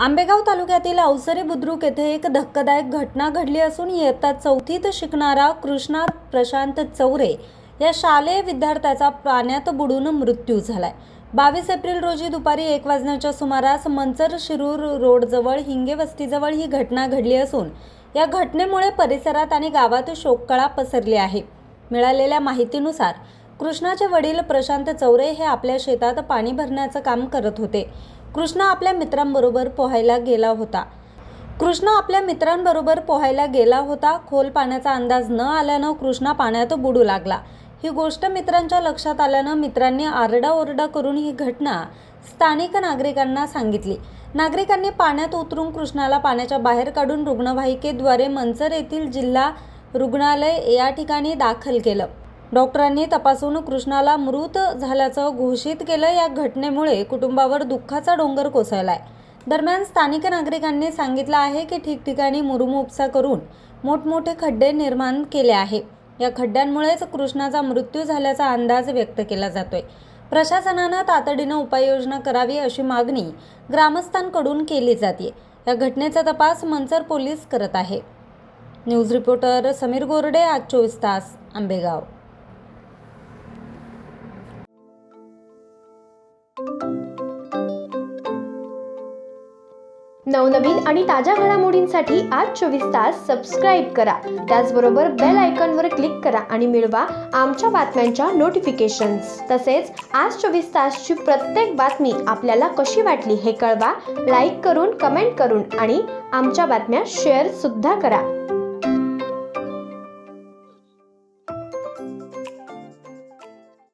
आंबेगाव तालुक्यातील अवसरे बुद्रुक येथे एक धक्कादायक घटना घडली असून इयत्ता 4थीत शिकणारा कृष्णा प्रशांत चौरे या शालेय विद्यार्थ्याचा पाण्यात बुडून मृत्यू झालाय। 22 एप्रिल रोजी दुपारी 1 वाजण्याच्या सुमारास मंचर शिरूर रोडजवळ हिंगे वस्तीजवळ ही घटना घडली असून या घटनेमुळे परिसरात आणि गावात शोककळा पसरली आहे। मिळालेल्या माहितीनुसार कृष्णाचे वडील प्रशांत चौरे हे आपल्या शेतात पाणी भरण्याचं काम करत होते। कृष्णा आपल्या मित्रांबरोबर पोहायला गेला होता। खोल पाण्याचा अंदाज न आल्यानं कृष्णा पाण्यात बुडू लागला। ही गोष्ट मित्रांच्या लक्षात आल्यानं मित्रांनी आरडाओरडा करून ही घटना स्थानिक नागरिकांना सांगितली। नागरिकांनी पाण्यात उतरून कृष्णाला पाण्याच्या बाहेर काढून रुग्णवाहिकेद्वारे मंचर येथील जिल्हा रुग्णालय या ठिकाणी दाखल केलं। डॉक्टरांनी तपासून कृष्णाला मृत झाल्याचं घोषित केलं। या घटनेमुळे कुटुंबावर दुःखाचा डोंगर कोसळलाय। दरम्यान स्थानिक नागरिकांनी सांगितलं आहे की ठिकठिकाणी मुरुम उपसा करून मोठमोठे खड्डे निर्माण केले आहे। या खड्ड्यांमुळेच कृष्णाचा मृत्यू झाल्याचा अंदाज व्यक्त केला जातोय। प्रशासनानं तातडीनं उपाययोजना करावी अशी मागणी ग्रामस्थांकडून केली जाते। या घटनेचा तपास मंचर पोलीस करत आहे। न्यूज रिपोर्टर समीर गोरडे, आज 24 तास, आंबेगाव। नवनवीन आणि ताज्या घडामोडींसाठी आज 24 तास सबस्क्राईब करा। त्याचबरोबर बेल आयकॉनवर क्लिक करा आणि मिळवा आमच्या बातम्यांच्या नोटिफिकेशन्स। तसेच आज 24 तासची प्रत्येक बातमी आपल्याला कशी वाटली हे कळवा। लाईक करून, कमेंट करून आणि आमच्या बातम्या शेअर सुद्धा करा।